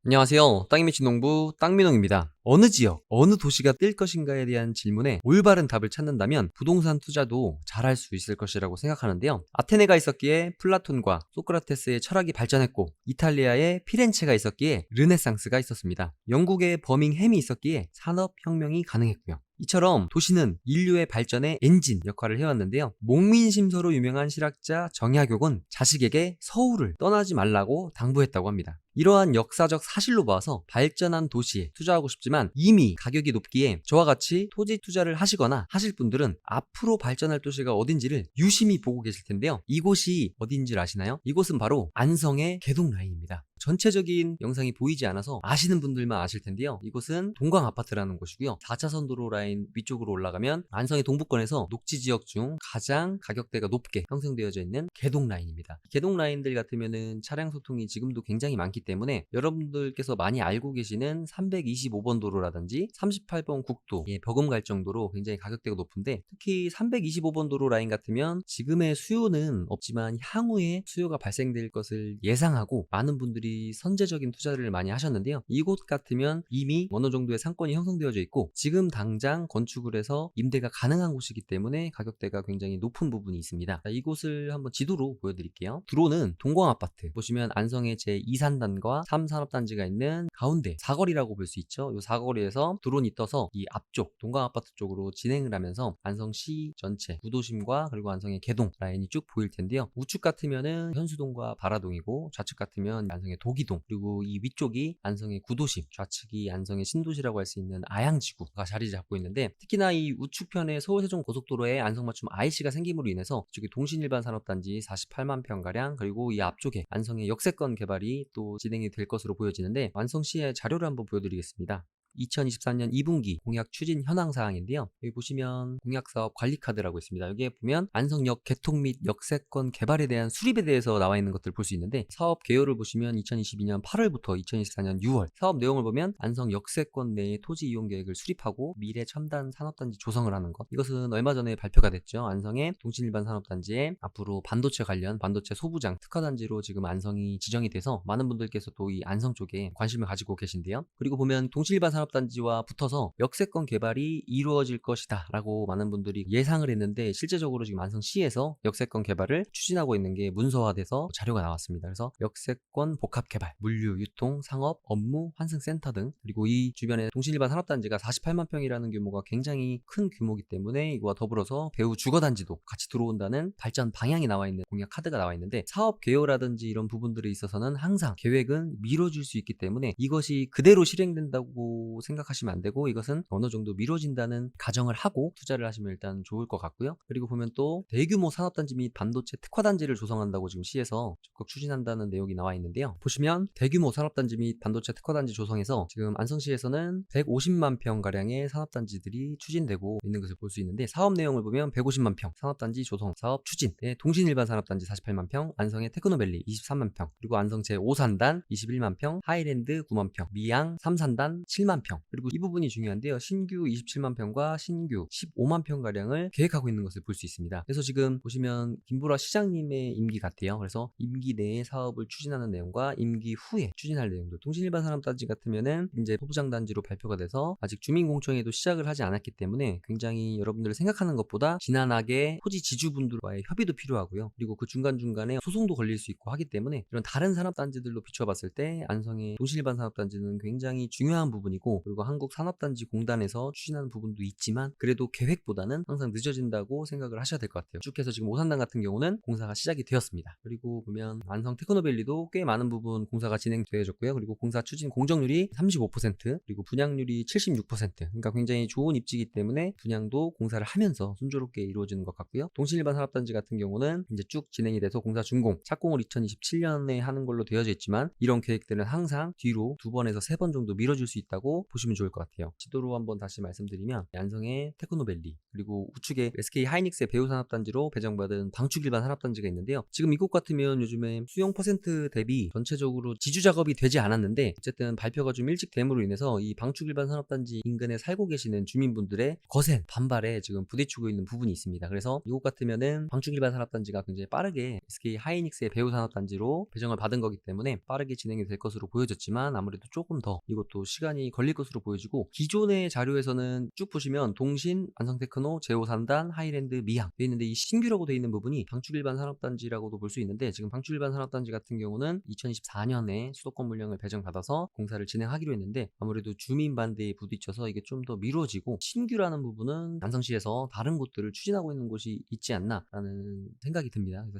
안녕하세요. 땅이 미친 농부 땅민홍입니다. 어느 지역, 어느 도시가 뜰 것인가에 대한 질문에 올바른 답을 찾는다면 부동산 투자도 잘할 수 있을 것이라고 생각하는데요. 아테네가 있었기에 플라톤과 소크라테스의 철학이 발전했고, 이탈리아의 피렌체가 있었기에 르네상스가 있었습니다. 영국의 버밍햄이 있었기에 산업혁명이 가능했고요. 이처럼 도시는 인류의 발전의 엔진 역할을 해왔는데요. 목민심서로 유명한 실학자 정약용은 자식에게 서울을 떠나지 말라고 당부했다고 합니다. 이러한 역사적 사실로 봐서 발전한 도시에 투자하고 싶지만 이미 가격이 높기에 저와 같이 토지 투자를 하시거나 하실 분들은 앞으로 발전할 도시가 어딘지를 유심히 보고 계실 텐데요. 이곳이 어딘지 아시나요? 이곳은 바로 안성의 개동라인입니다. 전체적인 영상이 보이지 않아서 아시는 분들만 아실 텐데요. 이곳은 동광아파트라는 곳이고요. 4차선 도로 라인 위쪽으로 올라가면 안성의 동부권에서 녹지 지역 중 가장 가격대가 높게 형성되어져 있는 개동라인입니다. 개동라인들 같으면은 차량 소통이 지금도 굉장히 많기 때문에 여러분들께서 많이 알고 계시는 325번 도로라든지 38번 국도, 버금갈 정도로 굉장히 가격대가 높은데, 특히 325번 도로 라인 같으면 지금의 수요는 없지만 향후에 수요가 발생될 것을 예상하고 많은 분들이 선제적인 투자를 많이 하셨는데요. 이곳 같으면 이미 어느 정도의 상권이 형성되어져 있고 지금 당장 건축을 해서 임대가 가능한 곳이기 때문에 가격대가 굉장히 높은 부분이 있습니다. 자, 이곳을 한번 지도로 보여드릴게요. 들어오는 동광아파트 보시면 안성의 제2산단과 3산업단지가 있는 가운데 사거리라고 볼 수 있죠. 이 사거리에서 드론이 떠서 이 앞쪽 동광아파트 쪽으로 진행을 하면서 안성시 전체 구도심과 그리고 안성의 개동 라인이 쭉 보일 텐데요. 우측 같으면은 현수동과 바라동이고 좌측 같으면 안성의 도기동, 그리고 이 위쪽이 안성의 구도심, 좌측이 안성의 신도시라고 할 수 있는 아양지구가 자리 잡고 있는데, 특히나 이 우측편의 서울 세종 고속도로에 안성맞춤 IC가 생김으로 인해서 이쪽에 동신일반 산업단지 48만 평가량, 그리고 이 앞쪽에 안성의 역세권 개발이 또 진행이 될 것으로 보여지는데, 안성시의 자료를 한번 보여드리겠습니다. 2024년 2분기 공약 추진 현황 사항인데요. 여기 보시면 공약사업 관리카드라고 있습니다. 여기에 보면 안성역 개통 및 역세권 개발에 대한 수립에 대해서 나와 있는 것들을 볼 수 있는데, 사업 개요를 보시면 2022년 8월부터 2024년 6월, 사업 내용을 보면 안성 역세권 내에 토지 이용 계획을 수립하고 미래 첨단 산업단지 조성을 하는 것. 이것은 얼마 전에 발표가 됐죠. 안성의 동신일반 산업단지에 앞으로 반도체 관련 반도체 소부장 특화단지로 지금 안성이 지정이 돼서 많은 분들께서 또 이 안성 쪽에 관심을 가지고 계신데요. 그리고 보면 동신일반 산업단지와 붙어서 역세권 개발이 이루어질 것이다 라고 많은 분들이 예상을 했는데, 실제적으로 지금 안성시에서 역세권 개발을 추진하고 있는 게 문서화돼서 자료가 나왔습니다. 그래서 역세권 복합 개발, 물류, 유통, 상업, 업무, 환승센터 등, 그리고 이 주변에 동신일반 산업단지가 48만 평이라는 규모가 굉장히 큰 규모이기 때문에 이거와 더불어서 배후 주거단지도 같이 들어온다는 발전 방향이 나와 있는 공약 카드가 나와 있는데, 사업 개요라든지 이런 부분들에 있어서는 항상 계획은 미뤄질 수 있기 때문에 이것이 그대로 실행된다고 생각하시면 안 되고, 이것은 어느 정도 미뤄진다는 가정을 하고 투자를 하시면 일단 좋을 것 같고요. 그리고 보면 또 대규모 산업단지 및 반도체 특화단지를 조성한다고 지금 시에서 적극 추진한다는 내용이 나와 있는데요. 보시면 대규모 산업단지 및 반도체 특화단지 조성에서 지금 안성시에서는 150만 평가량의 산업단지들이 추진되고 있는 것을 볼 수 있는데, 사업 내용을 보면 150만 평 산업단지 조성 사업 추진, 동신일반 산업단지 48만 평, 안성의 테크노밸리 23만 평, 그리고 안성 제5산단 21만 평, 하이랜드 9만 평, 미양 3산단 7만 평, 그리고 이 부분이 중요한데요. 신규 27만 평과 신규 15만 평가량을 계획하고 있는 것을 볼 수 있습니다. 그래서 지금 보시면 김보라 시장님의 임기 같아요. 그래서 임기 내에 사업을 추진하는 내용과 임기 후에 추진할 내용들, 동신일반 산업단지 같으면은 이제 소부장 단지로 발표가 돼서 아직 주민공청회도 시작을 하지 않았기 때문에 굉장히 여러분들 생각하는 것보다 지난하게 토지 지주분들과의 협의도 필요하고요. 그리고 그 중간중간에 소송도 걸릴 수 있고 하기 때문에 이런 다른 산업단지들로 비춰봤을 때 안성의 동신일반 산업단지는 굉장히 중요한 부분이고, 그리고 한국산업단지 공단에서 추진하는 부분도 있지만 그래도 계획보다는 항상 늦어진다고 생각을 하셔야 될 것 같아요. 쭉 해서 지금 오산단 같은 경우는 공사가 시작이 되었습니다. 그리고 보면 안성 테크노밸리도 꽤 많은 부분 공사가 진행되어졌고요. 그리고 공사 추진 공정률이 35%, 그리고 분양률이 76%, 그러니까 굉장히 좋은 입지이기 때문에 분양도 공사를 하면서 순조롭게 이루어지는 것 같고요. 동신일반 산업단지 같은 경우는 이제 쭉 진행이 돼서 공사 준공, 착공을 2027년에 하는 걸로 되어져 있지만 이런 계획들은 항상 뒤로 2번에서 3번 정도 미뤄질 수 있다고 있다고 보시면 좋을 것 같아요. 지도로 한번 다시 말씀드리면 안성의 테크노밸리, 그리고 우측에 SK 하이닉스의 배우산업단지로 배정받은 방축일반 산업단지가 있는데요. 지금 이곳 같으면 요즘에 수용 퍼센트 대비 전체적으로 지주 작업이 되지 않았는데 어쨌든 발표가 좀 일찍 됨으로 인해서 이 방축일반 산업단지 인근에 살고 계시는 주민분들의 거센 반발에 지금 부딪히고 있는 부분이 있습니다. 그래서 이곳 같으면은 방축일반 산업단지가 굉장히 빠르게 SK 하이닉스의 배우산업단지로 배정을 받은 거기 때문에 빠르게 진행이 될 것으로 보여졌지만 아무래도 조금 더 이것도 시간이 걸릴 것으로 보여지고, 기존의 자료에서는 쭉 보시면 동신, 안성테크노, 제오산단, 하이랜드, 미항 돼 있는데 이 신규라고 돼 있는 부분이 방축일반 산업단지라고도 볼 수 있는데, 지금 방축일반 산업단지 같은 경우는 2024년에 수도권 물량을 배정받아서 공사를 진행하기로 했는데 아무래도 주민 반대에 부딪혀서 이게 좀 더 미뤄지고, 신규라는 부분은 안성시에서 다른 곳들을 추진하고 있는 곳이 있지 않나라는 생각이 듭니다. 그래서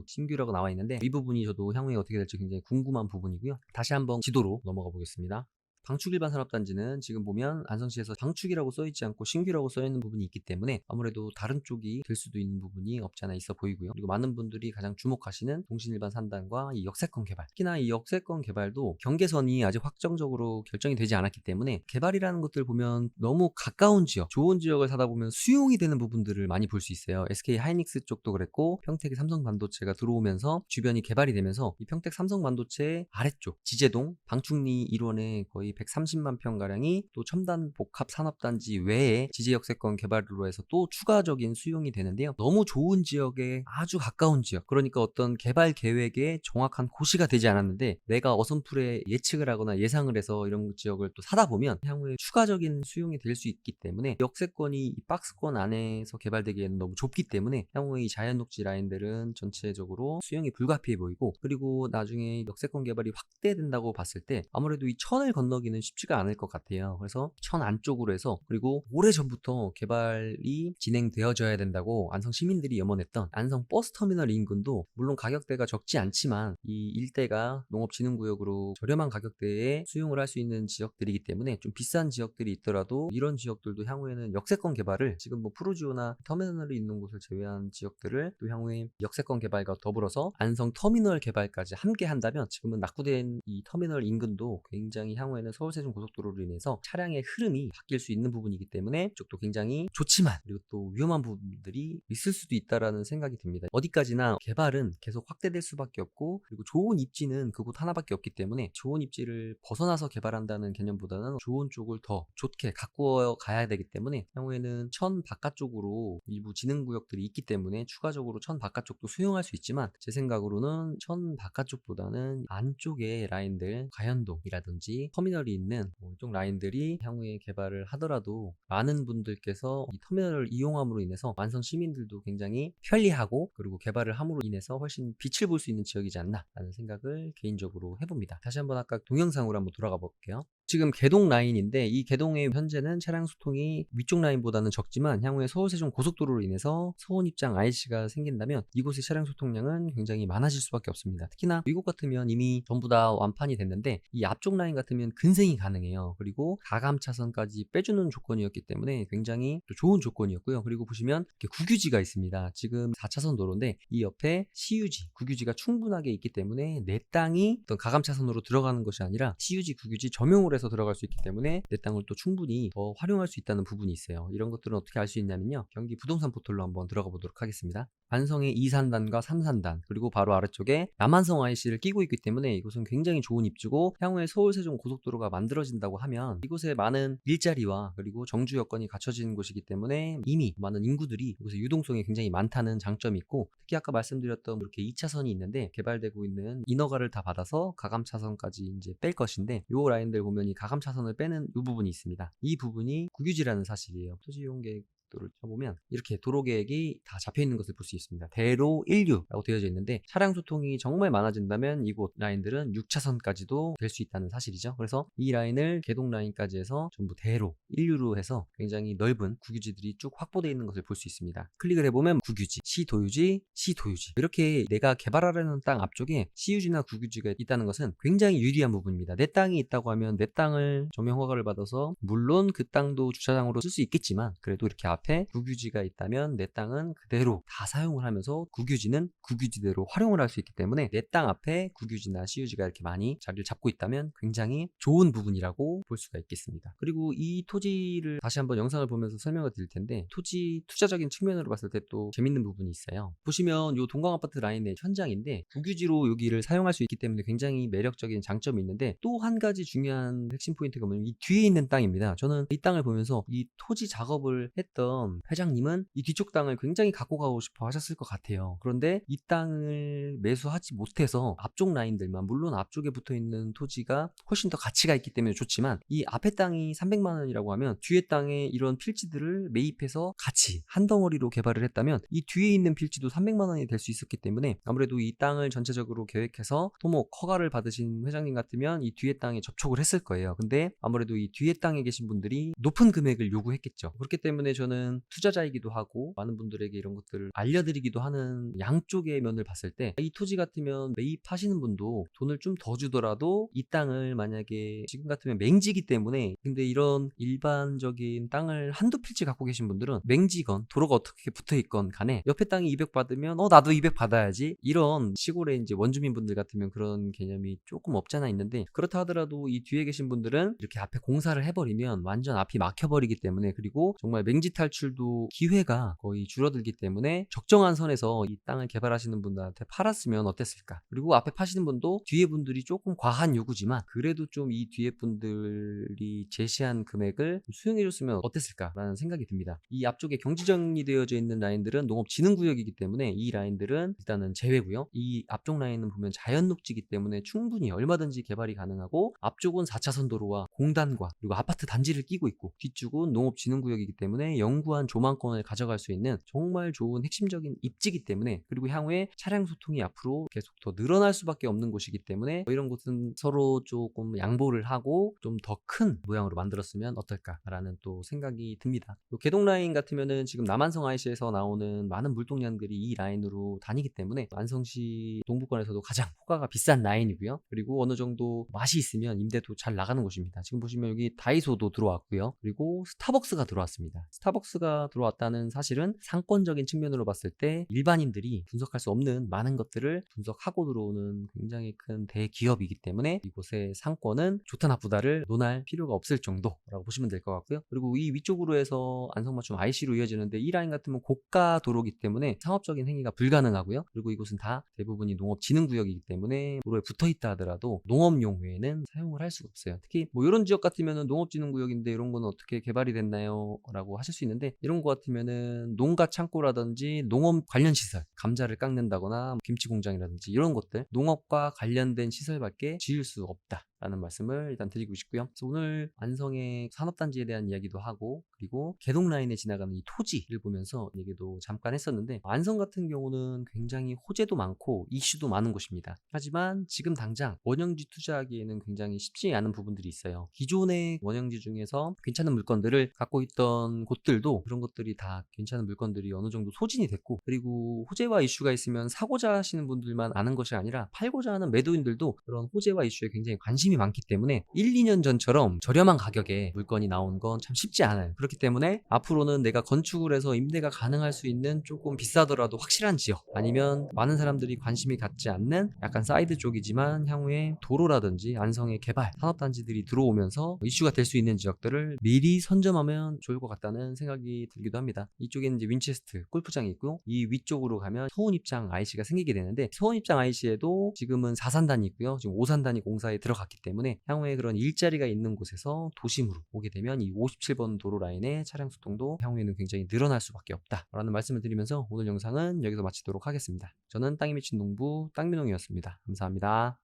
신규라고 나와 있는데 이 부분이 저도 향후에 어떻게 될지 굉장히 궁금한 부분이고요. 다시 한번 지도로 넘어가 보겠습니다. 방축일반 산업단지는 지금 보면 안성시에서 방축이라고 써있지 않고 신규라고 써있는 부분이 있기 때문에 아무래도 다른 쪽이 될 수도 있는 부분이 없지 않아 있어 보이고요. 그리고 많은 분들이 가장 주목하시는 동신일반 산단과 이 역세권 개발, 특히나 이 역세권 개발도 경계선이 아직 확정적으로 결정이 되지 않았기 때문에 개발이라는 것들 보면 너무 가까운 지역, 좋은 지역을 사다 보면 수용이 되는 부분들을 많이 볼 수 있어요. SK 하이닉스 쪽도 그랬고 평택의 삼성반도체가 들어오면서 주변이 개발이 되면서 이 평택 삼성반도체 아래쪽 지제동 방축리 일원의 거의 130만 평가량이 또 첨단 복합 산업단지 외에 지제역세권 개발로 해서 또 추가적인 수용이 되는데요. 너무 좋은 지역에 아주 가까운 지역, 그러니까 어떤 개발 계획에 정확한 고시가 되지 않았는데 내가 어선풀에 예측을 하거나 예상을 해서 이런 지역을 또 사다 보면 향후에 추가적인 수용이 될 수 있기 때문에, 역세권이 이 박스권 안에서 개발되기에는 너무 좁기 때문에 향후에 이 자연녹지 라인들은 전체적으로 수용이 불가피해 보이고, 그리고 나중에 역세권 개발이 확대된다고 봤을 때 아무래도 이 천을 건너기 는 쉽지가 않을 것 같아요. 그래서 천 안쪽으로 해서, 그리고 오래전부터 개발이 진행되어져야 된다고 안성 시민들이 염원했던 안성 버스터미널 인근도 물론 가격대가 적지 않지만 이 일대가 농업진흥구역으로 저렴한 가격대에 수용을 할 수 있는 지역들이기 때문에 좀 비싼 지역들이 있더라도 이런 지역들도 향후에는 역세권 개발을, 지금 뭐 푸르지오나 터미널이 있는 곳을 제외한 지역들을 또 향후에 역세권 개발과 더불어서 안성 터미널 개발까지 함께 한다면, 지금은 낙후된 이 터미널 인근도 굉장히 향후에는 서울세종 고속도로로 인해서 차량의 흐름이 바뀔 수 있는 부분이기 때문에 이쪽도 굉장히 좋지만 그리고 또 위험한 부분들이 있을 수도 있다라는 생각이 듭니다. 어디까지나 개발은 계속 확대될 수밖에 없고, 그리고 좋은 입지는 그곳 하나밖에 없기 때문에 좋은 입지를 벗어나서 개발한다는 개념보다는 좋은 쪽을 더 좋게 가꾸어 가야 되기 때문에 향후에는 천 바깥쪽으로 일부 진흥구역들이 있기 때문에 추가적으로 천 바깥쪽도 수용할 수 있지만, 제 생각으로는 천 바깥쪽보다는 안쪽의 라인들, 가현동이라든지 터미널이 있는 이쪽 라인들이 향후에 개발을 하더라도 많은 분들께서 이 터미널을 이용함으로 인해서 완성 시민들도 굉장히 편리하고, 그리고 개발을 함으로 인해서 훨씬 빛을 볼 수 있는 지역이지 않나 라는 생각을 개인적으로 해봅니다. 다시 한번 아까 동영상으로 한번 돌아가 볼게요. 지금 개동 라인인데 이 개동의 현재는 차량 수통이 위쪽 라인보다는 적지만 향후에 서울세종 고속도로로 인해서 서원 입장 IC가 생긴다면 이곳의 차량 수통량은 굉장히 많아질 수밖에 없습니다. 특히나 이곳 같으면 이미 전부 다 완판이 됐는데 이 앞쪽 라인 같으면 근생이 가능해요. 그리고 가감 차선까지 빼주는 조건이었기 때문에 굉장히 또 좋은 조건이었고요. 그리고 보시면 이렇게 국유지가 있습니다. 지금 4차선 도로인데 이 옆에 CUG, 국유지가 충분하게 있기 때문에 내 땅이 어떤 가감 차선으로 들어가는 것이 아니라 CUG, 국유지 점용을 해서 들어갈 수 있기 때문에 내 땅을 또 충분히 더 활용할 수 있다는 부분이 있어요. 이런 것들은 어떻게 알 수 있냐면요, 경기 부동산 포털로 한번 들어가 보도록 하겠습니다. 안성의 2산단과 3산단, 그리고 바로 아래쪽에 남한성 IC를 끼고 있기 때문에 이곳은 굉장히 좋은 입지고, 향후에 서울세종 고속도로가 만들어진다고 하면 이곳에 많은 일자리와 그리고 정주 여건이 갖춰진 곳이기 때문에 이미 많은 인구들이 이곳에 유동성이 굉장히 많다는 장점이 있고, 특히 아까 말씀드렸던 이렇게 2차선이 있는데 개발되고 있는 인허가를 다 받아서 가감 차선까지 이제 뺄 것인데, 요 라인들 보면 이 가감 차선을 빼는 이 부분이 있습니다. 이 부분이 국유지라는 사실이에요. 토지이용 계획도를 쳐보면 이렇게 도로 계획이 다 잡혀 있는 것을 볼 수 있습니다. 대로 1류라고 되어져 있는데 차량 소통이 정말 많아진다면 이곳 라인들은 6차선까지도 될 수 있다는 사실이죠. 그래서 이 라인을 개동 라인까지 해서 전부 대로 1류로 해서 굉장히 넓은 국유지들이 쭉 확보되어 있는 것을 볼 수 있습니다. 클릭을 해보면 국유지, 시도유지, 시도유지, 이렇게 내가 개발하려는 땅 앞쪽에 시유지나 국유지가 있다는 것은 굉장히 유리한 부분입니다. 내 땅이 있다고 하면 내 땅을 점용 허가를 받아서 물론 그 땅도 주차장으로 쓸 수 있겠지만 그래도 이렇게 앞에 국유지가 있다면 내 땅은 그대로 다 사용을 하면서 국유지는 국유지대로 활용을 할 수 있기 때문에 내 땅 앞에 국유지나 시유지가 이렇게 많이 자리를 잡고 있다면 굉장히 좋은 부분이라고 볼 수가 있겠습니다. 그리고 이 토지를 다시 한번 영상을 보면서 설명을 드릴 텐데, 토지 투자적인 측면으로 봤을 때 또 재밌는 부분이 있어요. 보시면 요 동강 아파트 라인의 현장인데 국유지로 여기를 사용할 수 있기 때문에 굉장히 매력적인 장점이 있는데, 또 한 가지 중요한 핵심 포인트가 뭐냐면 이 뒤에 있는 땅입니다. 저는 이 땅을 보면서 이 토지 작업을 했던 회장님은 이 뒤쪽 땅을 굉장히 갖고 가고 싶어 하셨을 것 같아요. 그런데 이 땅을 매수하지 못해서 앞쪽 라인들만, 물론 앞쪽에 붙어 있는 토지가 훨씬 더 가치가 있기 때문에 좋지만, 이 앞에 땅이 300만 원이라고 하면 뒤에 땅에 이런 필지들을 매입해서 같이 한 덩어리로 개발을 했다면 이 뒤에 있는 필지도 300만 원이 될 수 있었기 때문에, 아무래도 이 땅을 전체적으로 계획해서 토목 허가를 받으신 회장님 같으면 이 뒤에 땅에 접촉을 했을 거예요. 근데 아무래도 이 뒤에 땅에 계신 분들이 높은 금액을 요구했겠죠. 그렇기 때문에 저는 투자자이기도 하고 많은 분들에게 이런 것들을 알려드리기도 하는 양쪽의 면을 봤을 때, 이 토지 같으면 매입하시는 분도 돈을 좀 더 주더라도 이 땅을 만약에 지금 같으면 맹지기 때문에, 근데 이런 일반적인 땅을 한두 필지 갖고 계신 분들은 맹지건 도로가 어떻게 붙어있건 간에 옆에 땅이 200 받으면 나도 200 받아야지, 이런 시골의 이제 원주민분들 같으면 그런 개념이 조금 없잖아 있는데, 그렇다 하더라도 이 뒤에 계신 분들은 이렇게 앞에 공사를 해버리면 완전 앞이 막혀버리기 때문에, 그리고 정말 맹지 탈출도 기회가 거의 줄어들기 때문에 적정한 선에서 이 땅을 개발하시는 분들한테 팔았으면 어땠을까. 그리고 앞에 파시는 분도 뒤에 분들이 조금 과한 요구지만 그래도 좀 이 뒤에 분들이 제시한 금액을 수용해줬으면 어땠을까라는 생각이 듭니다. 이 앞쪽에 경지정이 되어져 있는 라인들은 농업진흥구역이기 때문에 이 라인들은 일단은 제외고요. 이 앞쪽 라인은 보면 자연녹지이기 때문에 충분히 얼마든지 개발이 가능하고, 앞쪽은 4차선 도로와 공단과 그리고 아파트 단지를 끼고 있고, 뒤쪽은 농업진흥구역이기 때문에 영구한 조망권을 가져갈 수 있는 정말 좋은 핵심적인 입지이기 때문에, 그리고 향후에 차량 소통이 앞으로 계속 더 늘어날 수밖에 없는 곳이기 때문에 이런 곳은 서로 조금 양보를 하고 좀 더 큰 모양으로 만들었으면 어떨까라는 또 생각이 듭니다. 개동 라인 같으면은 지금 남한성 IC에서 나오는 많은 물동량들이 이 라인으로 다니기 때문에 안성시 동부권에서도 가장 호가가 비싼 라인이고요. 그리고 어느 정도 맛이 있으면 임대도 잘 나가는 곳입니다. 지금 보시면 여기 다이소도 들어왔고요. 그리고 스타벅스가 들어왔습니다. 스타벅스가 들어왔다는 사실은 상권적인 측면으로 봤을 때 일반인들이 분석할 수 없는 많은 것들을 분석하고 들어오는 굉장히 큰 대기업이기 때문에 이곳의 상권은 좋다 나쁘다를 논할 필요가 없을 정도라고 보시면 될 것 같고요. 그리고 이 위쪽으로 해서 안성맞춤 IC로 이어지는데, 이 라인 같으면 고가 도로이기 때문에 상업적인 행위가 불가능하고요. 그리고 이곳은 다 대부분이 농업진흥구역이기 때문에 도로에 붙어있다 하더라도 농업용 외에는 사용을 할 수가 없어요. 특히 뭐 이런 지역 같으면 농업진흥구역인데 이런 거는 어떻게 개발이 됐나요? 라고 하실 수 있는데, 이런 거 같으면은 농가 창고라든지 농업 관련 시설, 감자를 깎는다거나 김치 공장이라든지 이런 것들, 농업과 관련된 시설밖에 지을 수 없다 라는 말씀을 일단 드리고 싶고요. 그래서 오늘 안성의 산업단지에 대한 이야기도 하고, 그리고 개동 라인에 지나가는 이 토지를 보면서 얘기도 잠깐 했었는데, 안성 같은 경우는 굉장히 호재도 많고 이슈도 많은 곳입니다. 하지만 지금 당장 원형지 투자하기에는 굉장히 쉽지 않은 부분들이 있어요. 기존의 원형지 중에서 괜찮은 물건들을 갖고 있던 곳들도 그런 것들이 다 괜찮은 물건들이 어느 정도 소진이 됐고, 그리고 호재와 이슈가 있으면 사고자 하시는 분들만 아는 것이 아니라 팔고자 하는 매도인들도 그런 호재와 이슈에 굉장히 관심이 많기 때문에 1, 2년 전처럼 저렴한 가격에 물건이 나온 건 참 쉽지 않아요. 그렇기 때문에 앞으로는 내가 건축을 해서 임대가 가능할 수 있는 조금 비싸더라도 확실한 지역, 아니면 많은 사람들이 관심이 갖지 않는 약간 사이드 쪽이지만 향후에 도로라든지 안성의 개발, 산업단지들이 들어오면서 이슈가 될 수 있는 지역들을 미리 선점하면 좋을 것 같다는 생각이 들기도 합니다. 이쪽에는 이제 윈체스트 골프장이 있고, 이 위쪽으로 가면 서운입장 IC가 생기게 되는데, 서운입장 IC에도 지금은 4산단이 있고요. 지금 5산단이 공사에 들어갔기 때문에 향후에 그런 일자리가 있는 곳에서 도심으로 오게 되면 이 57번 도로 라인의 차량 소통도 향후에는 굉장히 늘어날 수밖에 없다라는 말씀을 드리면서 오늘 영상은 여기서 마치도록 하겠습니다. 저는 땅이 미친 농부 땅민홍이었습니다. 감사합니다.